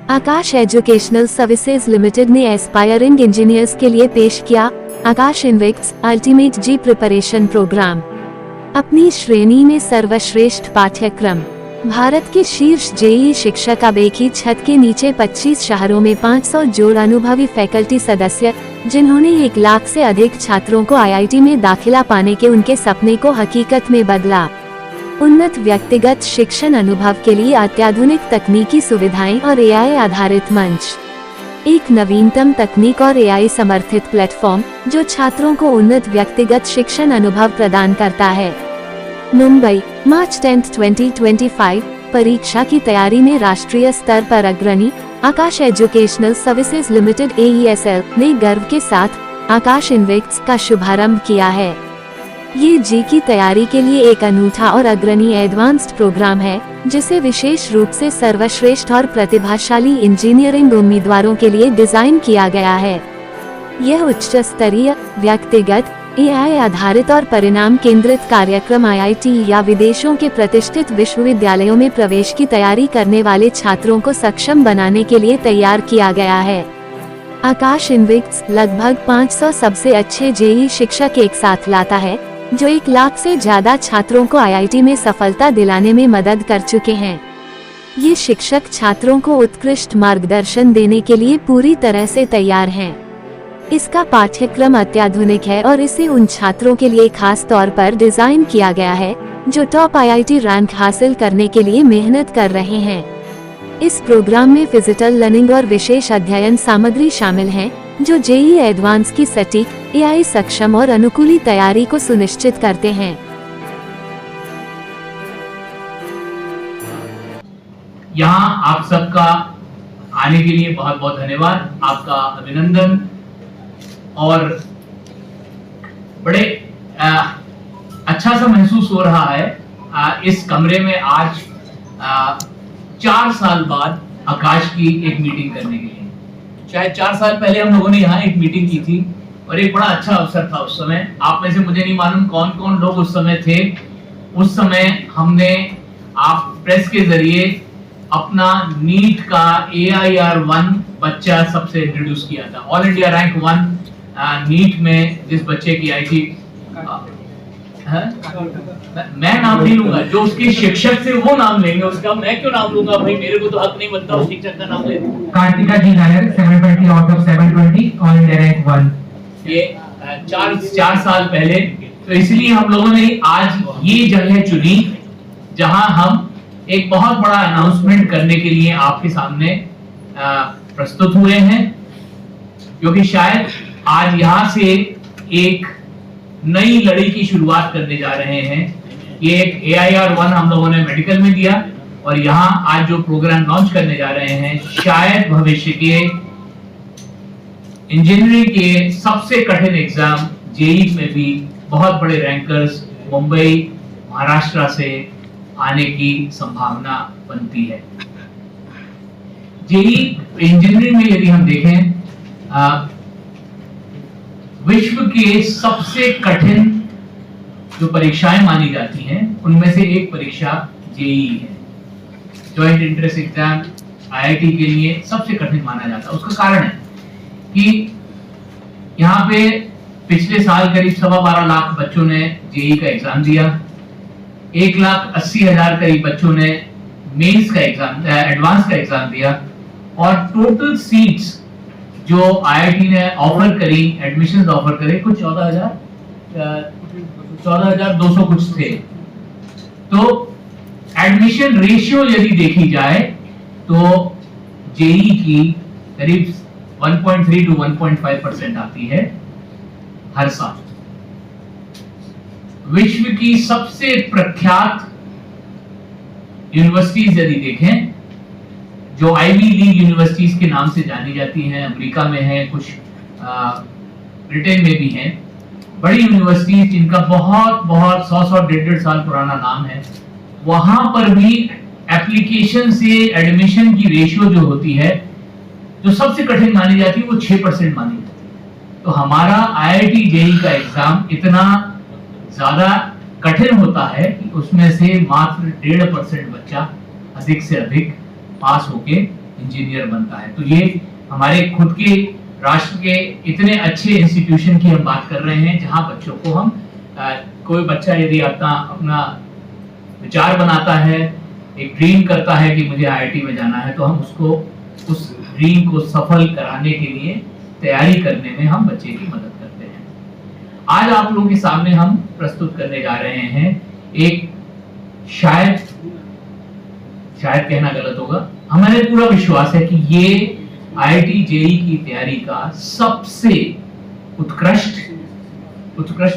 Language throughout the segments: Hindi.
आकाश एजुकेशनल सर्विसेज लिमिटेड ने एस्पायरिंग इंजीनियर्स के लिए पेश किया आकाश इन्विक्स अल्टीमेट जी प्रिपरेशन प्रोग्राम। अपनी श्रेणी में सर्वश्रेष्ठ पाठ्यक्रम। भारत के शीर्ष जेईई शिक्षक अब एक ही छत के नीचे 25 शहरों में 500 जोड़ अनुभवी फैकल्टी सदस्य, जिन्होंने 1 लाख से अधिक छात्रों को आईआईटी में दाखिला पाने के उनके सपने को हकीकत में बदला। उन्नत व्यक्तिगत शिक्षण अनुभव के लिए अत्याधुनिक तकनीकी सुविधाएं और एआई आधारित मंच। एक नवीनतम तकनीक और एआई समर्थित प्लेटफॉर्म जो छात्रों को उन्नत व्यक्तिगत शिक्षण अनुभव प्रदान करता है। मुंबई, मार्च 10, 2025। परीक्षा की तैयारी में राष्ट्रीय स्तर पर अग्रणी आकाश एजुकेशनल सर्विसेज लिमिटेड AESL ने गर्व के साथ आकाश इन्विक्स का शुभारंभ किया है। ये जी की तैयारी के लिए एक अनूठा और अग्रणी एडवांस्ड प्रोग्राम है, जिसे विशेष रूप से सर्वश्रेष्ठ और प्रतिभाशाली इंजीनियरिंग उम्मीदवारों के लिए डिजाइन किया गया है। यह उच्च स्तरीय, व्यक्तिगत, एआई आधारित और परिणाम केंद्रित कार्यक्रम आईआईटी या विदेशों के प्रतिष्ठित विश्वविद्यालयों में प्रवेश की तैयारी करने वाले छात्रों को सक्षम बनाने के लिए तैयार किया गया है। आकाश इन्विक्स लगभग 500 सबसे अच्छे जेईई शिक्षक एक साथ लाता है, जो 1 लाख से ज्यादा छात्रों को आईआईटी में सफलता दिलाने में मदद कर चुके हैं। ये शिक्षक छात्रों को उत्कृष्ट मार्गदर्शन देने के लिए पूरी तरह से तैयार हैं। इसका पाठ्यक्रम अत्याधुनिक है और इसे उन छात्रों के लिए खास तौर पर डिजाइन किया गया है जो टॉप आईआईटी रैंक हासिल करने के लिए मेहनत कर रहे हैं। इस प्रोग्राम में फिजिकल लर्निंग और विशेष अध्ययन सामग्री शामिल हैं, जो जेईई एडवांस की सटीक, एआई सक्षम और अनुकूली तैयारी को सुनिश्चित करते हैं। यहाँ आप सबका आने के लिए बहुत बहुत धन्यवाद, आपका अभिनंदन। और बड़े अच्छा सा महसूस हो रहा है इस कमरे में आज 4 साल बाद आकाश की एक मीटिंग करने के लिए। शायद 4 साल पहले हम लोगों ने यहाँ एक मीटिंग की थी और एक बड़ा अच्छा अवसर था उस समय। आप में से मुझे नहीं मालूम कौन कौन लोग उस समय थे। उस समय हमने आप प्रेस के जरिए अपना नीट का AIR-1 बच्चा सबसे इंट्रोड्यूस किया था। ऑल इंडिया रैंक 1 नीट में जिस बच्चे की आई थी, मैं नाम नहीं लूंगा, जो उसके शिक्षक से वो नाम लेंगे, उसका मैं क्यों नाम लूंगा भाई, मेरे को तो हक नहीं बनता उस शिक्षक का नाम ले। Karthika G Nair 720 out of 720 all India rank 1। ये 4 साल पहले, तो इसलिए हम लोगों ने आज ये जगह चुनी जहां हम एक बहुत बड़ा अनाउंसमेंट करने के लिए आपके सामने प्रस्तुत हुए हैं, क्योंकि शायद आज यहाँ से एक नई लड़ी की शुरुआत करने जा रहे हैं। ये एक AIR-1 हम लोगों ने मेडिकल में दिया और यहाँ आज जो प्रोग्राम लॉन्च करने जा रहे हैं, शायद भविष्य के इंजीनियरिंग के सबसे कठिन एग्जाम जेईई में भी बहुत बड़े रैंकर्स मुंबई, महाराष्ट्र से आने की संभावना बनती है। जेईई इंजीनियरिंग में यदि हम देखें, विश्व के सबसे कठिन जो परीक्षाएं मानी जाती हैं, उनमें से एक परीक्षा जेईई है। जॉइंट एंट्रेंस एग्जाम आईआईटी के लिए सबसे कठिन माना जाता है। उसका कारण है कि यहाँ पे पिछले साल करीब 12.25 लाख बच्चों ने जेईई का एग्जाम दिया। 1,80,000 करीब बच्चों ने मेंस का एग्जाम, एडवांस का एग्जाम दिया और टोटल सीट्स जो आईआईटी ने ऑफर करी, एडमिशंस ऑफर करे, कुछ 14,200 कुछ थे। तो एडमिशन रेशियो यदि देखी जाए तो जेईई की करीब 1.3 to 1.5% आती है हर साल। विश्व की सबसे प्रख्यात यूनिवर्सिटीज यदि देखें, जो आईवी लीग यूनिवर्सिटीज के नाम से जानी जाती हैं, अमेरिका में हैं, कुछ ब्रिटेन में भी हैं, बड़ी यूनिवर्सिटीज जिनका बहुत 100-150 साल पुराना नाम है, वहां पर भी एप्लीकेशन से एडमिशन की रेशियो जो होती है, जो सबसे कठिन मानी जाती है, वो 6% मानी जाती है। तो हमारा आईआईटी जेईई का एग्जाम इतना ज्यादा कठिन होता है कि उसमें से मात्र 1.5% बच्चा अधिक से अधिक पास होके इंजीनियर बनता है। तो ये हमारे खुद के राष्ट्र के इतने अच्छे इंस्टीट्यूशन की हम बात कर रहे हैं जहां बच्चों को हम कोई बच्चा यदि अपना विचार बनाता है, एक ड्रीम करता है कि मुझे आईआईटी में जाना है, तो हम उसको उस ड्रीम को सफल कराने के लिए तैयारी करने में हम बच्चे की मदद करते हैं। आज आप लोगों के सामने हम प्रस्तुत करने जा रहे हैं एक शायद कहना गलत होगा, हमारे पूरा विश्वास है कि ये आईआईटी जेईई की तैयारी का सबसे उत्कृष्ट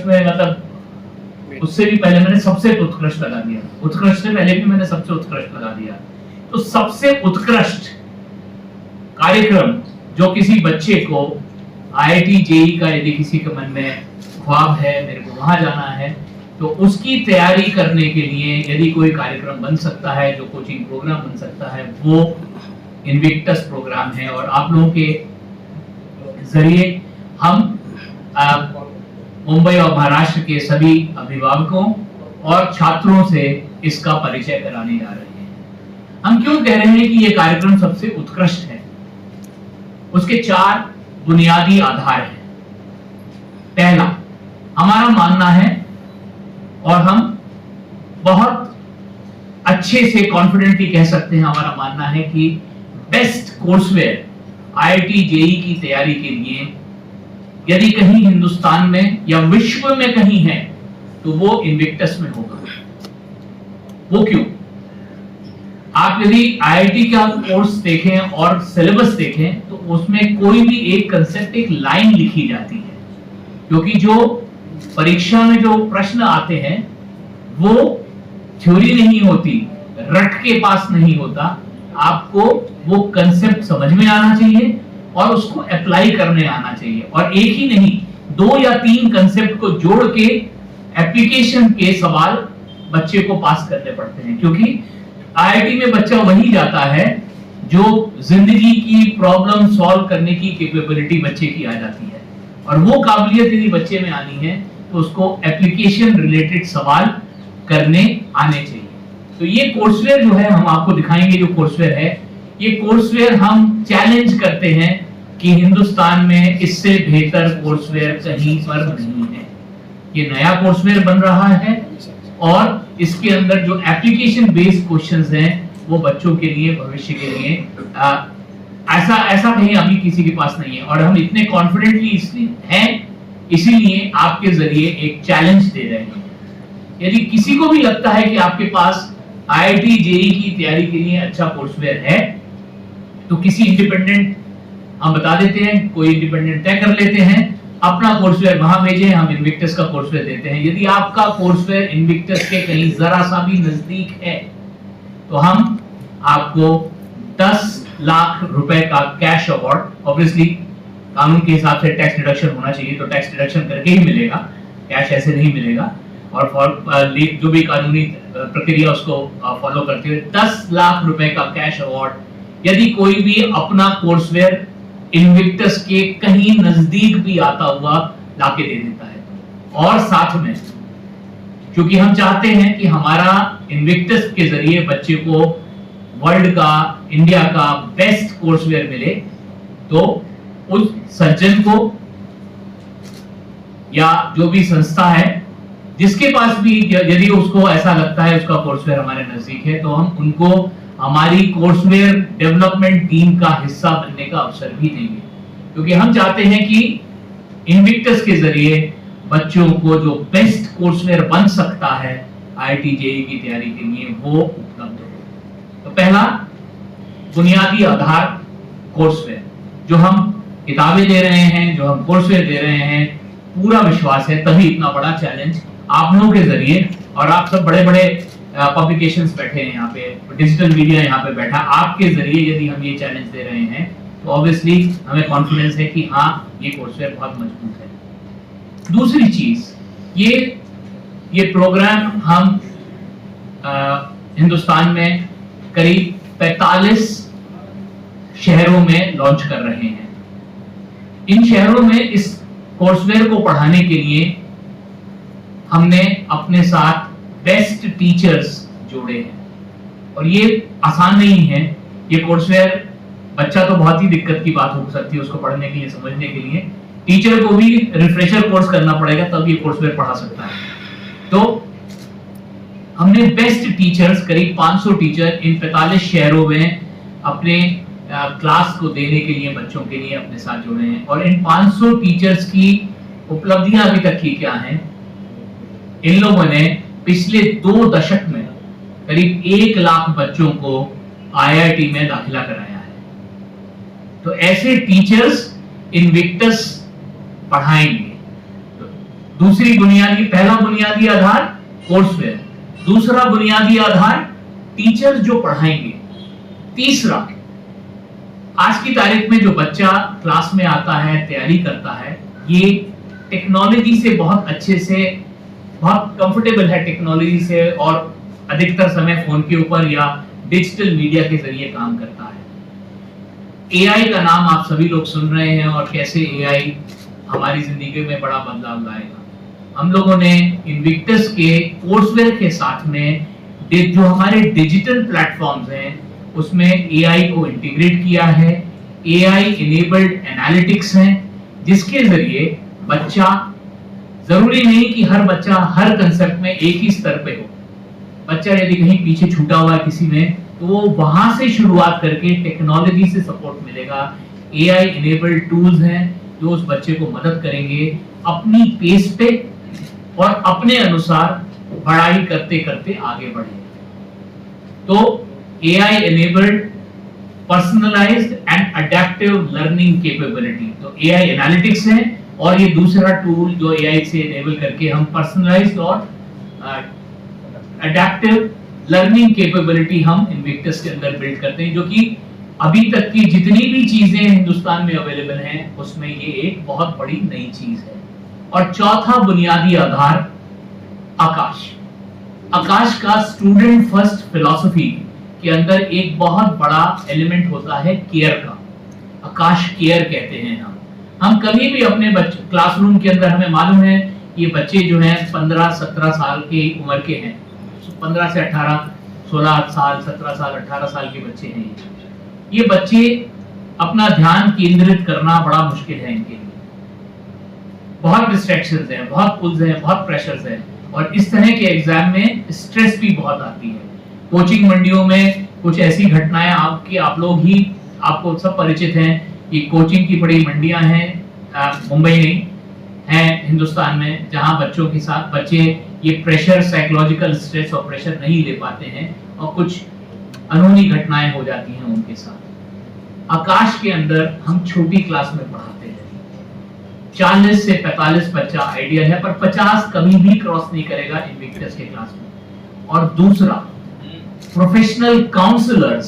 में मतलब उससे भी पहले मैंने सबसे उत्कृष्ट लगा दिया, उत्कृष्ट से पहले भी मैंने सबसे उत्कृष्ट लगा दिया। तो सबसे उत्कृष्ट कार्यक्रम जो किसी बच्चे को आईआईटी जेईई का यदि किसी के मन में ख्वाब है मेरे को वहां जाना है, तो उसकी तैयारी करने के लिए यदि कोई कार्यक्रम बन सकता है, जो कोचिंग प्रोग्राम बन सकता है, वो इन्विक्टस प्रोग्राम है। और आप लोगों के जरिए हम मुंबई और महाराष्ट्र के सभी अभिभावकों और छात्रों से इसका परिचय कराने जा रहे हैं। हम क्यों कह रहे हैं कि यह कार्यक्रम सबसे उत्कृष्ट है? उसके 4 बुनियादी आधार हैं। पहला, हमारा मानना है और हम बहुत अच्छे से कॉन्फिडेंटली कह सकते हैं, हमारा मानना है कि बेस्ट कोर्सवेयर आईआईटी जेईई की तैयारी के लिए यदि कहीं हिंदुस्तान में या विश्व में कहीं है तो वो इन्विक्टस में होगा। वो क्यों? आप यदि आईआईटी का कोर्स देखें और सिलेबस देखें तो उसमें कोई भी एक कंसेप्ट, एक लाइन लिखी जाती है, क्योंकि जो परीक्षा में जो प्रश्न आते हैं वो थ्योरी नहीं होती, रट के पास नहीं होता। आपको वो कंसेप्ट समझ में आना चाहिए और उसको अप्लाई करने आना चाहिए, और एक ही नहीं 2 या 3 कंसेप्ट को जोड़ के एप्लीकेशन के सवाल बच्चे को पास करने पड़ते हैं। क्योंकि आईआईटी में बच्चा वही जाता है जो जिंदगी की प्रॉब्लम सॉल्व करने की कैपेबिलिटी बच्चे की आ जाती है, और वो काबिलियत यदि बच्चे में आनी है तो उसको एप्लीकेशन रिलेटेड सवाल करने आने चाहिए। तो ये कोर्सवेयर जो है हम आपको दिखाएंगे, जो कोर्सवेयर है, ये कोर्सवेयर हम चैलेंज करते हैं कि हिंदुस्तान में इससे बेहतर कोर्सवेयर कहीं पर नहीं है। ये नया कोर्सवेयर बन रहा है और इसके अंदर जो एप्लीकेशन बेस्ड क्वेश्चंस हैं वो बच्चों के लिए, भविष्य के लिए ऐसा कहीं अभी किसी के पास नहीं है। और हम इतने कॉन्फिडेंटली इसलिए हैं, इसीलिए आपके जरिए एक चैलेंज दे रहे हैं। यदि किसी को भी लगता है कि आपके पास आईआईटी जेईई की तैयारी के लिए अच्छा कोर्सवेयर है, तो किसी इंडिपेंडेंट, हम बता देते हैं, कोई इंडिपेंडेंट तय कर लेते हैं, अपना कोर्सवेयर वहां भेजें, हम इन्विक्टस का कोर्सवेयर देते हैं। यदि आपका कोर्सवेयर इन्विक्टस के कहीं जरा सा भी नजदीक है तो हम आपको 10 लाख रुपए का कैश अवार्ड, ऑब्वियसली कानून के हिसाब से टैक्स डिडक्शन होना चाहिए, तो टैक्स डिडक्शन करके ही मिलेगा, कैश ऐसे नहीं मिलेगा, और जो भी कानूनी प्रक्रिया उसको फॉलो करते हुए 10 लाख रुपए का कैश अवार्ड यदि कोई भी अपना कोर्सवेयर इन्विक्टस के कहीं नजदीक भी आता हुआ लाके दे देता है। और साथ में, क्योंकि हम चाहते हैं कि हमारा इन्विक्टस के जरिए बच्चे को वर्ल्ड का, इंडिया का बेस्ट कोर्सवेयर मिले, तो उस सज्जन को या जो भी संस्था है जिसके पास भी, यदि उसको ऐसा लगता है उसका कोर्सवेयर हमारे नजदीक है, तो हम उनको हमारी कोर्सवेयर डेवलपमेंट टीम का हिस्सा बनने का अवसर भी देंगे। क्योंकि हम चाहते हैं कि इन्विक्टस के जरिए बच्चों को जो बेस्ट कोर्सवेयर बन सकता है आईआईटी जेईई की तैयारी के लिए, वो उपलब्ध हो। तो पहला बुनियादी आधार कोर्सवेयर, जो हम किताबें दे रहे हैं, जो हम कोर्सवेयर दे रहे हैं, पूरा विश्वास है, तभी इतना बड़ा चैलेंज आप लोगों के जरिए, और आप सब बड़े बड़े पब्लिकेशंस बैठे हैं यहाँ पे, डिजिटल मीडिया यहाँ पे बैठा, आपके जरिए यदि हम ये चैलेंज दे रहे हैं तो ऑब्वियसली हमें कॉन्फिडेंस है कि हाँ, ये कोर्सवेयर बहुत मजबूत है। दूसरी चीज, ये प्रोग्राम हम हिंदुस्तान में करीब 45 शहरों में लॉन्च कर रहे हैं। इन शहरों में इस कोर्सवेयर को पढ़ाने के लिए हमने अपने साथ बेस्ट टीचर्स जोड़े हैं, और ये आसान नहीं है। ये कोर्सवेयर बच्चा तो बहुत ही दिक्कत की बात हो सकती है उसको पढ़ने के लिए, समझने के लिए। टीचर को भी रिफ्रेशर कोर्स करना पड़ेगा, तब ये कोर्सवेयर पढ़ा सकता है। तो हमने बेस्ट टीचर्स, करीब 500 टीचर इन 45 शहरों में अपने क्लास को देने के लिए, बच्चों के लिए अपने साथ जुड़े हैं। और इन 500 टीचर्स की उपलब्धियां अभी तक की क्या हैं? इन लोगों ने पिछले 2 दशक में करीब 1 लाख बच्चों को IIT में दाखिला कराया है। तो ऐसे टीचर्स इनविक्टस पढ़ाएंगे। तो दूसरी बुनियादी, पहला बुनियादी आधार कोर्सवेयर, दूसरा बुनियादी आधार टीचर जो पढ़ाएंगे, तीसरा आज की तारीख में जो बच्चा क्लास में आता है, तैयारी करता है, ये टेक्नोलॉजी से बहुत अच्छे से, बहुत कंफर्टेबल है टेक्नोलॉजी से, और अधिकतर समय फोन के ऊपर या डिजिटल मीडिया के जरिए काम करता है। AI का नाम आप सभी लोग सुन रहे हैं और कैसे AI हमारी जिंदगी में बड़ा बदलाव लाएगा। हम लोगों ने इनविक्टस के कोर्सवेयर के साथ में जो हमारे डिजिटल प्लेटफॉर्म्स हैं उसमें AI को इंटीग्रेट किया है। AI इनेबल्ड एनालिटिक्स हैं, जिसके जरिए बच्चा, जरूरी नहीं कि हर बच्चा हर कंसेप्ट में एक ही स्तर पे हो। बच्चा यदि कहीं पीछे छूटा हुआ है किसी में, तो वो वहां से शुरुआत करके टेक्नोलॉजी से सपोर्ट मिलेगा। AI इनेबल्ड टूल्स हैं जो उस बच्चे को मदद करेंगे अपनी पेस पे और अपने अनुसार पढ़ाई करते करते आगे बढ़े। तो AI enabled personalized and adaptive learning capability, तो AI एनालिटिक्स है, और ये दूसरा टूल जो AI से enable करके हम पर्सनलाइज्ड और adaptive learning capability हम इनविक्टस के अंदर बिल्ड करते हैं, जो कि अभी तक की जितनी भी चीजें हिंदुस्तान में अवेलेबल हैं उसमें ये एक बहुत बड़ी नई चीज है। और चौथा बुनियादी आधार आकाश। आकाश का स्टूडेंट फर्स्ट फिलॉसफी के अंदर एक बहुत बड़ा एलिमेंट होता है केयर का। आकाश केयर कहते हैं हम कभी भी अपने क्लासरूम के अंदर, हमें मालूम है ये बच्चे जो हैं 15-17 साल की उम्र के हैं, 15 से 18, 16 साल, 17 साल, 18 साल के बच्चे हैं। ये बच्चे अपना ध्यान केंद्रित करना बड़ा मुश्किल है इनके लिए। बहुत डिस्ट्रैक्शंस हैं, बहुत पुल्स हैं, बहुत प्रेशर्स हैं, और इस तरह के एग्जाम में स्ट्रेस भी बहुत आती है। कोचिंग मंडियों में कुछ ऐसी घटनाएं आपको सब परिचित हैं कि कोचिंग की बड़ी मंडियां हैं, मुंबई नहीं हैं हिंदुस्तान में, जहां बच्चों के साथ बच्चे ये प्रेशर, साइकोलॉजिकल स्ट्रेस और प्रेशर नहीं ले पाते हैं और कुछ अनहोनी घटनाएं हो जाती हैं उनके साथ। आकाश के अंदर हम छोटी क्लास में पढ़ाते हैं, 40 से 45 बच्चा आइडियल है, पर 50 कभी भी क्रॉस नहीं करेगा इनविक्टस के क्लास में। और दूसरा प्रोफेशनल काउंसलर्स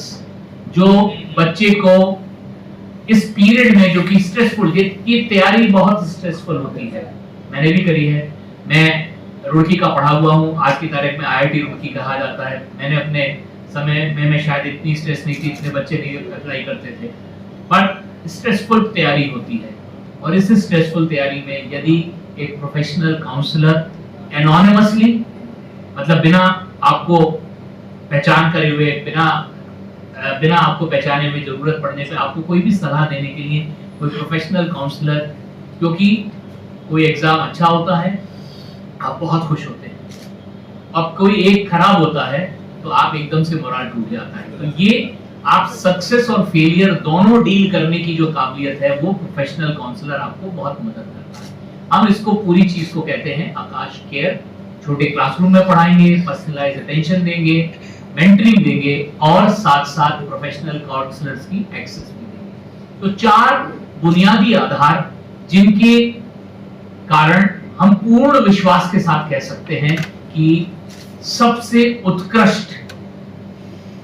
जो बच्चे को इस पीरियड में, जो कि स्ट्रेसफुल, ये तैयारी बहुत स्ट्रेसफुल होती है, मैंने भी करी है। मैं रुड़की का पढ़ा हुआ हूँ, आज की तारीख में IIT रुड़की कहा जाता है। मैंने अपने समय में शायद इतनी स्ट्रेस नहीं थी, इतने बच्चे नहीं अप्लाई करते थे, बट स्ट्रेसफुल तैयारी होती है। और इस स्ट्रेसफुल तैयारी में यदि एक प्रोफेशनल काउंसलर एनोनिमसली, मतलब बिना आपको पहचान करे हुए, बिना आपको पहचाने हुए, जरूरत पड़ने पे आपको कोई भी सलाह देने के लिए कोई प्रोफेशनल काउंसलर, क्योंकि कोई एग्जाम अच्छा होता है आप बहुत खुश होते हैं, अब कोई एक खराब होता है तो आप एकदम से मोरल टूट जाता है। तो ये आप सक्सेस और फेलियर दोनों डील करने की जो काबिलियत है वो प्रोफेशनल काउंसलर आपको बहुत मदद करता है। हम इसको पूरी चीज को कहते हैं आकाश केयर। छोटे क्लासरूम में पढ़ाएंगे, पर्सनलाइज अटेंशन देंगे, मेंटरिंग देंगे, और साथ साथ प्रोफेशनल काउंसलर्स की एक्सेस भी देंगे। तो 4 बुनियादी आधार जिनके कारण हम पूर्ण विश्वास के साथ कह सकते हैं कि सबसे उत्कृष्ट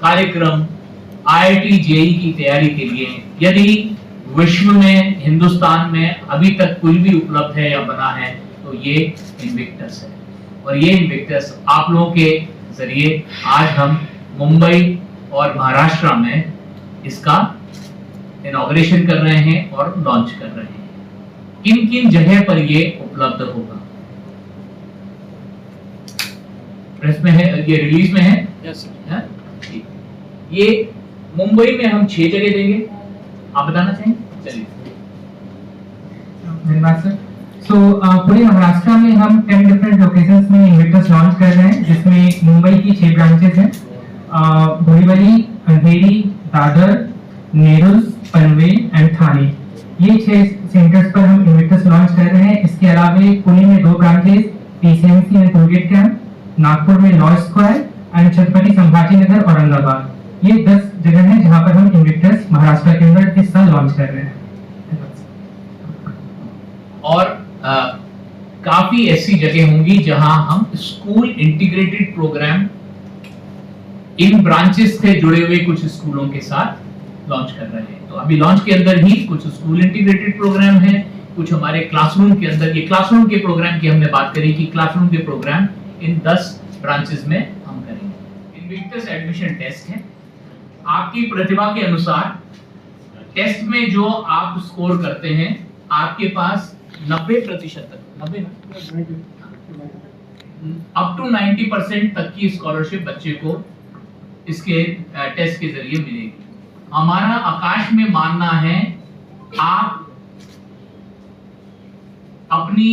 कार्यक्रम IIT JEE की तैयारी के लिए, यदि विश्व में, हिंदुस्तान में अभी तक कोई भी उपलब्ध है या बना है, तो ये इनविक्टस है। और ये इनविक्टस आप लोगों के जरिए आज हम मुंबई और महाराष्ट्र में इसका इनॉग्रेशन कर रहे हैं और लॉन्च कर रहे हैं। किन किन जगह पर ये उपलब्ध होगा? प्रेस में है, ये रिलीज में है। यस है? ये मुंबई में हम 6 जगह देंगे, आप बताना चाहेंगे? चलिए। धन्यवाद सर। सो पूरे महाराष्ट्र में हम 10 डिफरेंट लोकेशंस में इन्विक्टस लॉन्च कर रहे हैं, जिसमें मुंबई की 6 ब्रांचेस हैं, बोरीवली, अंधेरी, दादर, नेरुल, पनवेल एंड थाने। ये 6 सेंटर्स पर हम इन्विक्टस लॉन्च कर रहे हैं। इसके अलावा पुणे में 2 branches, PCMC and tollgate camp, Nagpur में law square and Chhatrapati Sambhaji Nagar, Aurangabad. ये 10 जगह हैं जहां पर हम इन्विक्टस महाराष्ट्र के अंदर इस साल लॉन्च कर रहे हैं। और काफी ऐसी जगह होंगी जहां हम स्कूल इंटीग्रेटेड प्रोग्राम इन ब्रांचेस से जुड़े हुए कुछ स्कूलों के साथ लॉन्च कर रहे हैं। तो अभी लॉन्च के अंदर ही कुछ स्कूल इंटीग्रेटेड प्रोग्राम है, कुछ हमारे क्लासरूम के अंदर। ये क्लासरूम के प्रोग्राम की हमने बात करी कि क्लासरूम के प्रोग्राम इन 10 ब्रांचेस में हम करेंगे। इन्विक्टस एडमिशन टेस्ट है। आपकी प्रतिभा के अनुसार टेस्ट में जो आप स्कोर करते हैं, आपके पास 90% तक, 90 अप टू 90% तक की स्कॉलरशिप बच्चे को इसके टेस्ट के जरिए मिलेगी। हमारा आकाश में मानना है, आप अपनी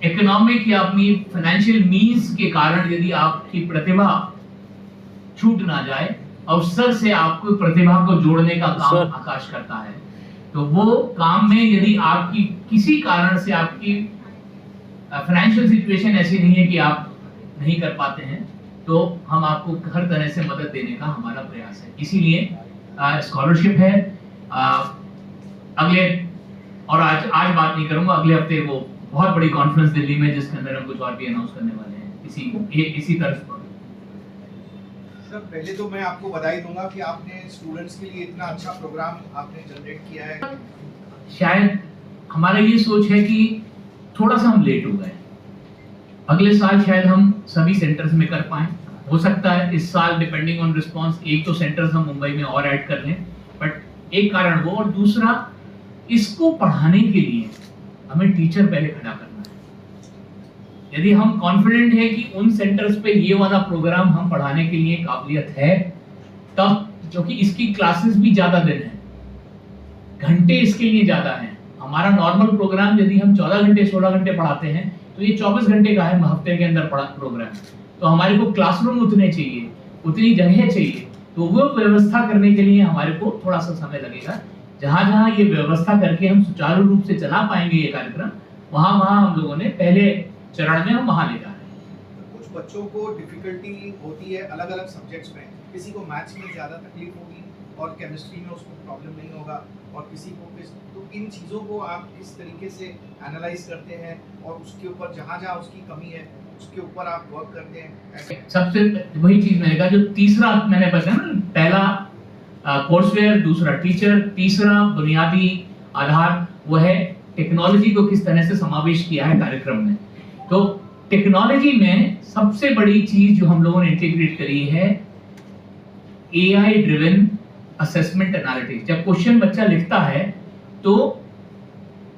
इकोनॉमिक या अपनी फाइनेंशियल मीन्स के कारण यदि आपकी प्रतिभा छूट ना जाए, अवसर से आपको प्रतिभा को जोड़ने का काम आकाश करता है। तो वो काम में यदि आपकी किसी कारण से आपकी फाइनेंशियल सिचुएशन ऐसी नहीं है कि आप नहीं कर पाते हैं, तो हम आपको हर तरह से मदद देने का हमारा प्रयास है। इसीलिए स्कॉलरशिप है। अगले और आज बात नहीं करूंगा, अगले हफ्ते वो बहुत बड़ी कॉन्फ्रेंस दिल्ली में, जिसके अंदर हम कुछ और भी अनाउंस करने वाले हैं इसी तर्ज पर। सर, पहले तो मैं आपको बधाई दूंगा कि आपने स्टूडेंट्स के लिए इतना अच्छा प्रोग्राम आपने जनरेट किया है। शायद हमारा ये सोच है कि थोड़ा सा हम लेट हो गए। अगले साल शायद हम सभी सेंटर्स में कर पाएं। हो सकता है इस साल डिपेंडिंग ऑन रिस्पांस 1-2 सेंटर्स हम मुंबई में और ऐड कर लें, बट एक कारण वो, और दूसरा इसको पढ़ाने के लिए हमें टीचर पहले खड़ा करना है। यदि हम कॉन्फिडेंट है कि उन सेंटर्स पे ये वाला प्रोग्राम हम पढ़ाने के लिए काबिलियत है, तब, क्योंकि इसकी क्लासेस भी ज्यादा दिन है, घंटे इसके लिए ज्यादा हैं। हमारा नॉर्मल प्रोग्राम यदि हम 14 घंटे 16 घंटे पढ़ाते हैं, तो ये 24 घंटे का है हफ्ते के अंदर पढ़ा प्रोग्राम। तो हमारे को क्लासरूम उतने चाहिए, उतनी जगह चाहिए, तो वो व्यवस्था करने के लिए हमारे को थोड़ा सा समय लगेगा। जहां जहां ये व्यवस्था करके हम सुचारू रूप से चला पाएंगे ये कार्यक्रम, वहां हम लोगों ने पहले चरण में हम वहां ले जा रहे हैं। कुछ बच्चों को डिफिकल्टी होती है अलग अलग सब्जेक्ट्स में, किसी को मैथ्स में ज़्यादा तकलीफ होगी और केमिस्ट्री में उसको प्रॉब्लम नहीं होगा, और किसी को तो इन चीज़ों को आप किस तरीके से एनालाइज करते हैं और उसके ऊपर जहाँ जहाँ उसकी कमी है उसके ऊपर आप वर्क करते हैं? सबसे वही चीज मैंने कहा, जो तीसरा मैंने बताया ना, पहला कोर्सवेयर, दूसरा टीचर, तीसरा बुनियादी आधार, वो है टेक्नोलॉजी को किस तरह से समावेश किया है कार्यक्रम में। तो टेक्नोलॉजी में सबसे बड़ी चीज जो हम लोगों ने इंटीग्रेट करी है, AI ड्रिवन असेसमेंट एनालिटिक्स। जब क्वेश्चन बच्चा लिखता है, तो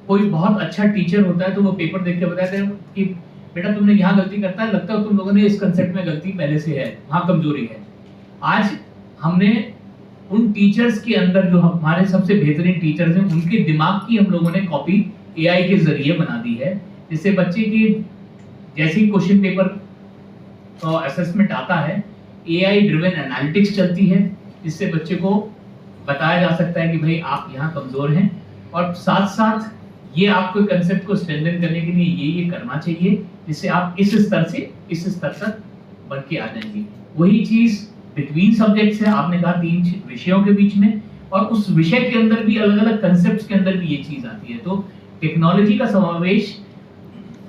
कोई बहुत अच्छा टीचर होता है तो वो पेपर देख के बताता है कि बेटा तुमने यहाँ गलती करता है, लगता है तुम लोगों ने इस कंसेप्ट में गलती पहले से है, वहाँ कमजोरी है। आज हमने उन टीचर्स के अंदर, जो हमारे सबसे बेहतरीन टीचर्स हैं, उनके दिमाग की हम लोगों ने कॉपी AI के जरिए बना दी है, जिससे बच्चे की जैसे ही क्वेश्चन पेपर का असेसमेंट आता है, AI ड्रिवन एनालिटिक्स चलती है, जिससे बच्चे को बताया जा सकता है कि भाई आप यहाँ कमजोर हैं, और साथ साथ ये आपको कंसेप्ट को स्ट्रेंथन करने के लिए ये करना चाहिए, जिससे आप इस स्तर से इस स्तर तक बढ़ के आ जाएंगे। वही चीज बिटवीन सब्जेक्ट्स है, आपने कहा 3 विषयों के बीच में, और उस विषय के अंदर भी अलग अलग कंसेप्ट्स के अंदर भी ये चीज आती है। तो टेक्नोलॉजी का समावेश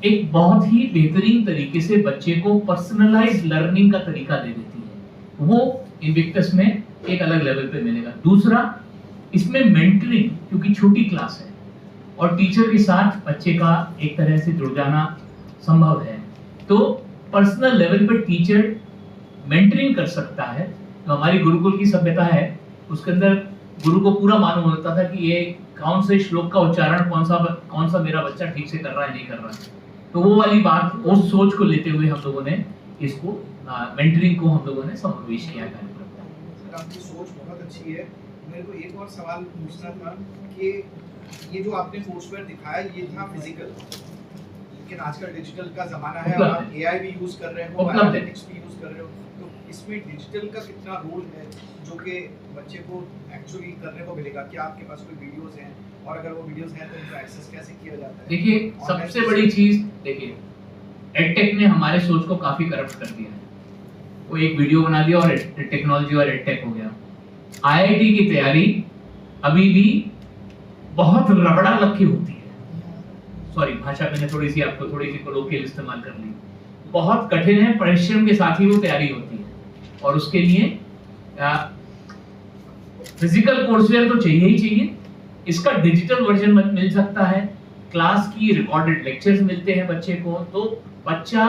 एक बहुत ही बेहतरीन तरीके से बच्चे को पर्सनलाइज लर्निंग का तरीका दे देती है। वो इन्विक्टस में एक अलग लेवल पे मिलेगा। दूसरा, इसमें मेंटरिंग, क्योंकि छोटी क्लास है और टीचर के साथ बच्चे का एक तरह से जुड़ जाना संभव है, तो पर्सनल लेवल पर टीचर मेंटरिंग कर सकता है। तो हमारी गुरुकुल की सभ्यता है, उसके अंदर गुरु को पूरा मालूम होता था कि ये कौन से श्लोक का उच्चारण कौन सा मेरा बच्चा ठीक से कर रहा है नहीं कर रहा है। तो वो वाली बात, उस सोच को लेते हुए हम लोगों ने इसको मेंटरिंग को हम लोगों ने समावेश किया कार्यक्रम। आपकी सोच बहुत अच्छी है, मेरे को एक और सवाल पूछना था कि ये जो आपने कोर्सवेयर दिखाया ये था फिजिकल, लेकिन आजकल डिजिटल का जमाना है और आप एआई भी यूज कर रहे हो, एनालिटिक्स भी यूज कर रहे हो, तो इसमें डिजिटल का कितना रोल है जो कि बच्चे को एक्चुअली करने को मिलेगा? क्या आपके पास कोई वीडियोस हैं, और अगर वो वीडियोस हैं तो उनका एक्सेस कैसे किया जाता है? देखिए सबसे बड़ी चीज, देखिए एडटेक ने हमारे सोच को काफी करप्ट कर दिया है। वो एक वीडियो बना दिया और टेक्नोलॉजी और एडटेक हो गया। आईआईटी की तैयारी अभी भी बहुत रबड़ा लग की होती है, सॉरी भाषा मैंने थोड़ी सी आपको थोड़ी सी कोलोकियल इस्तेमाल कर ली, बहुत कठिन है, परिश्रम के साथ ही वो तैयारी होती है और उसके लिए फिजिकल कोर्सवेयर तो चाहिए ही चाहिए। इसका डिजिटल वर्जन मिल सकता है, क्लास की रिकॉर्डेड लेक्चर्स मिलते हैं बच्चे को, तो बच्चा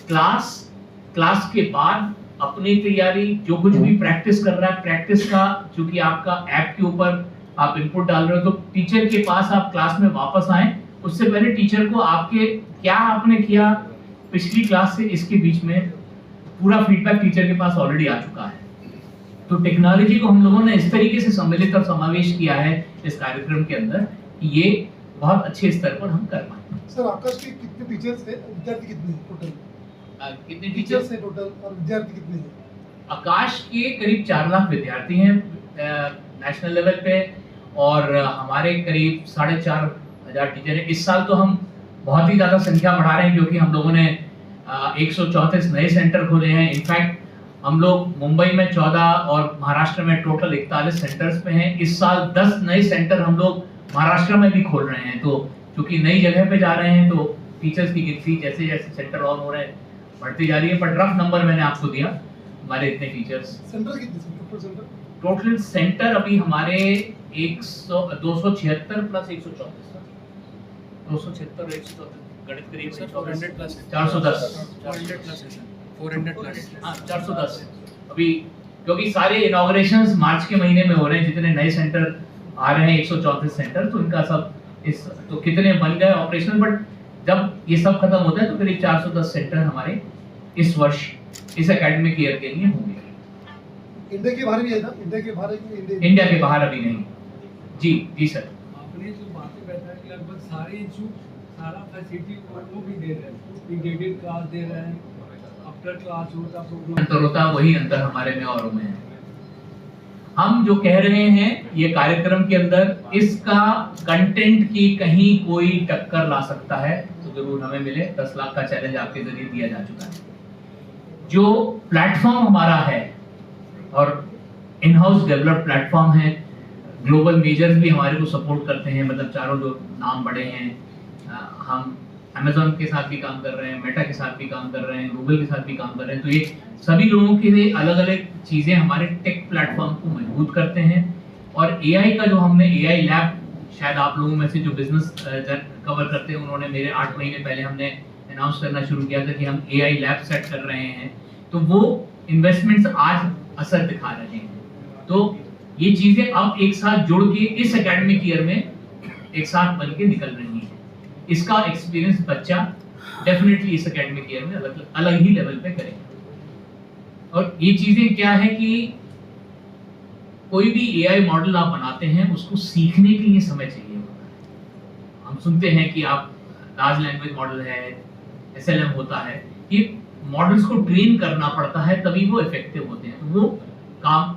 क्लास के बाद अपनी तैयारी जो कुछ भी प्रैक्टिस कर रहा है, प्रैक्टिस का चूंकि आपका ऐप के ऊपर आप इनपुट डाल रहे हो तो टीचर के पास आप क्लास में वापस आए, उससे पहले टीचर को आपके क्या आपने किया पिछली क्लास से इसके बीच में पूरा फीडबैक टीचर के पास ऑलरेडी आ चुका है। तो टेक्नोलॉजी को हम लोगों ने इस तरीके से सम्मिलित और समावेश किया है इस कार्यक्रम के अंदर कि ये बहुत अच्छे स्तर पर हम कर पाए। सर आकाश के कितने टीचर्स हैं, विद्यार्थी कितने हैं टोटल? कितने टीचर्स हैं टोटल और विद्यार्थी कितने हैं? आकाश के करीब 4 लाख विद्यार्थी हैं नेशनल लेवल पे और हमारे करीब 4,500 टीचर हैं। इस साल तो हम बहुत ही ज़्यादा संख्या बढ़ा रहे हैं क्योंकि हम लोगों ने 134 नए सेंटर खोले हैं। इनफैक्ट हम लोग मुंबई में 14 और महाराष्ट्र में टोटल 41 सेंटर्स पे हैं। इस साल 10 नए सेंटर हम लोग महाराष्ट्र में भी खोल रहे हैं। तो क्योंकि नई जगह पे जा रहे हैं तो टीचर्स की गिनती जैसे जैसे सेंटर ऑन हो रहे हैं बढ़ती जा रही है, बट रफ नंबर मैंने आपको दिया हमारे इतने टीचर्स। सेंटर कितने टोटल? टोटल सेंटर अभी हमारे 276 प्लस 134 276 और 134 गणित करीब 400 प्लस 410 410 अभी, क्योंकि सारे इनॉग्रेशंस मार्च के महीने में हो रहे हैं। जितने नए सेंटर आ रहे हैं 134 सेंटर, तो इनका सब इस तो कितने बन गए ऑपरेशनल, बट जब ये सब खत्म होता है तो करीब 410 सेंटर हमारे इस वर्ष इस एकेडमिक ईयर के लिए होंगे। इंडिया के बाहर भी है ना? इंडिया के बाहर है कि इंडिया के बाहर अभी नहीं। जी जी सर। आपने जो बातें बताया कि लगभग सारे इंस्टीट्यूट सारा फैसिलिटी वो भी दे रहे हैं, इंटीग्रेटेड क्लास दे रहे हैं, आफ्टर क्लास होता प्रोग्राम अंतर होता वही अंतर हमारे में और में है। हम जो कह रहे हैं ये कार्यक्रम के अंदर इसका कंटेंट की कहीं कोई टक्कर ला सकता है तो जरूर हमें मिले। 10 लाख का चैलेंज आपके जरिए दिया जा चुका है। जो प्लेटफॉर्म हमारा है और इन हाउस डेवलप्ड प्लेटफॉर्म है, ग्लोबल मेजर्स भी हमारे को सपोर्ट करते हैं, मतलब चारों जो नाम बड़े हैं, हम अमेज़न के साथ भी काम कर रहे हैं, मेटा के साथ भी काम कर रहे हैं, गूगल के साथ भी काम कर रहे हैं। तो ये सभी लोगों के लिए अलग अलग चीज़ें हमारे टेक प्लेटफॉर्म को मजबूत करते हैं। और एआई का जो हमने एआई लैब, शायद आप लोगों में से जो बिजनेस कवर करते हैं उन्होंने मेरे 8 महीने पहले हमने अनाउंस करना शुरू किया था कि हम एआई लैब सेट कर रहे हैं, तो वो इन्वेस्टमेंट्स आज असर दिखा रहे हैं। तो ये चीज़ें अब एक साथ जुड़ के इस एकेडमिक ईयर में एक साथ बन के निकल रही हैं। इसका एक्सपीरियंस बच्चा डेफिनेटली इस एकेडमिक ईयर में अलग ही लेवल पे करेगा। और ये चीजें क्या है कि कोई भी एआई मॉडल आप बनाते हैं उसको सीखने के लिए समय चाहिए होता है। हम सुनते हैं कि आप लार्ज लैंग्वेज मॉडल है, एसएलएम होता है, ये मॉडल्स को ट्रेन करना पड़ता है तभी वो इफेक्टिव होते हैं। तो वो काम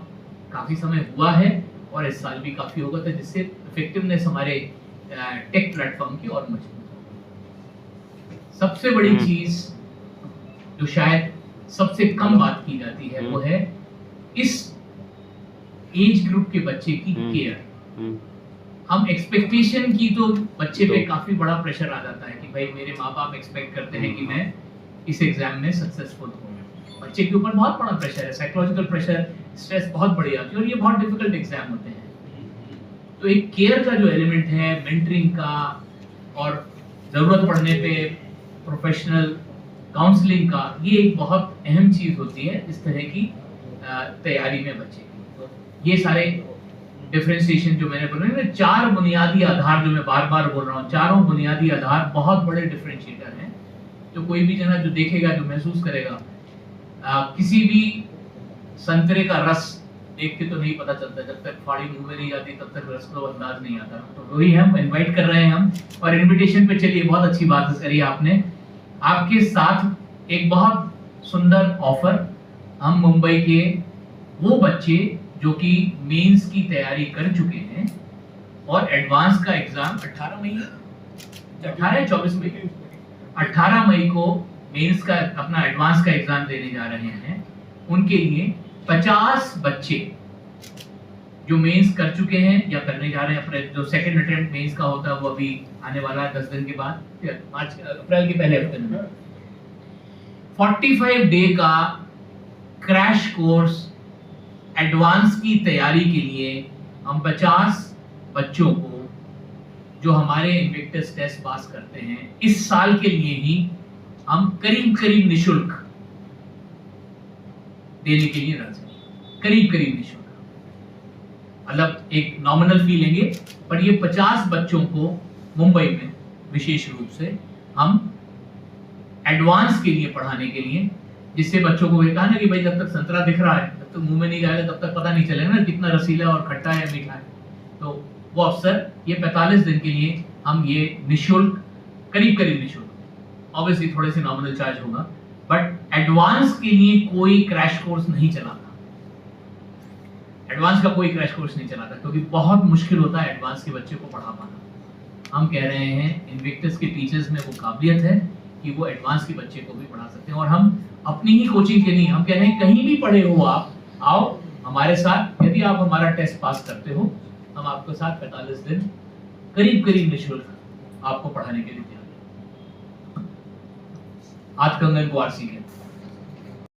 काफी समय हुआ है और इस साल भी काफी होगा था, जिससे इफेक्टिवनेस हमारे टेक प्लेटफॉर्म की और मजबूत। सबसे बड़ी चीज जो शायद सबसे कम बात की जाती है वो है इस एज ग्रुप के बच्चे की केयर। हम एक्सपेक्टेशन की तो बच्चे पे काफी बड़ा प्रेशर आ जाता है कि भाई मेरे माँ बाप एक्सपेक्ट करते हैं कि मैं इस एग्जाम में सक्सेसफुल हूँ। बच्चे के ऊपर बहुत बड़ा प्रेशर है, साइकोलॉजिकल प्रेशर, स्ट्रेस बहुत बड़ी आती है और ये बहुत डिफिकल्ट एग्जाम होते हैं। तो एक केयर का जो एलिमेंट है, मेंटरिंग का, और जरूरत पड़ने पे प्रोफेशनल काउंसलिंग का, ये एक बहुत अहम चीज होती है इस तरह की तैयारी में बच्चे की। तो ये सारे डिफरेंशिएशन जो मैंने बोला ना, 4 बुनियादी आधार जो मैं बार बार बोल रहा हूँ, चारों बुनियादी आधार बहुत बड़े डिफरेंशिएटर हैं जो कोई भी जना जो देखेगा, जो महसूस करेगा, किसी भी संतरे का रस देख के तो नहीं पता चलता, जब तक फाड़ी मुंह में नहीं जाती तब तक रस को अंदाज नहीं आता। तो वही हम इनवाइट कर रहे हैं हम, और इनविटेशन पे चलिए बहुत अच्छी बात करी आपने। आपके साथ एक बहुत सुंदर ऑफर, हम मुंबई के वो बच्चे जो कि मेंस की तैयारी कर चुके हैं और एडवांस का एग्जाम 18 मई 18 या 24 मई 18 मई को मेंस का अपना एडवांस का एग्जाम देने जा रहे हैं, उनके लिए 50 बच्चे जो मेंस कर चुके हैं या करने जा रहे हैं, जो सेकंड अटेम्प्ट मेंस का होता है वो अभी आने वाला है 10 दिन के बाद, मार्च अप्रैल के पहले हफ्ते में 45 डे का क्रैश कोर्स एडवांस की तैयारी के लिए हम 50 बच्चों को जो हमारे इन्विक्टस टेस्ट पास करते हैं इस साल के लिए ही हम करीब निशुल्क देने के लिए राजी हैं, करीब निशुल्क, मतलब एक नॉमिनल फी लेंगे, पर ये 50 बच्चों को मुंबई में विशेष रूप से हम एडवांस के लिए पढ़ाने के लिए, जिससे बच्चों को ये कहा ना कि भाई जब तक संतरा दिख रहा है तब तक मुंह में नहीं जाएगा, तब तक पता नहीं चलेगा ना कितना रसीला और खट्टा है मीठा है। तो वो अवसर ये 45 दिन के लिए हम ये निशुल्क, करीब निशुल्क, ऑब्वियसली थोड़े से नॉमिनल चार्ज होगा, बट एडवांस के लिए कोई क्रैश कोर्स नहीं चलाता, एडवांस का कोई क्रैश कोर्स नहीं चलाता, क्योंकि बहुत मुश्किल होता है एडवांस के बच्चे को पढ़ा पाना। हम कह रहे हैं इन्विक्टस के टीचर्स में वो काबिलियत है कि वो एडवांस के बच्चे को भी पढ़ा सकते हैं, और हम अपनी ही कोचिंग के लिए हम कह रहे हैं कहीं भी पढ़े हो आप, आओ हमारे साथ, यदि आप हमारा टेस्ट पास करते हो हम आपके साथ 45 दिन करीब निशुल्क आपको पढ़ाने के लिए तैयार हैं। आज कंगन को आरसी कहते हैं।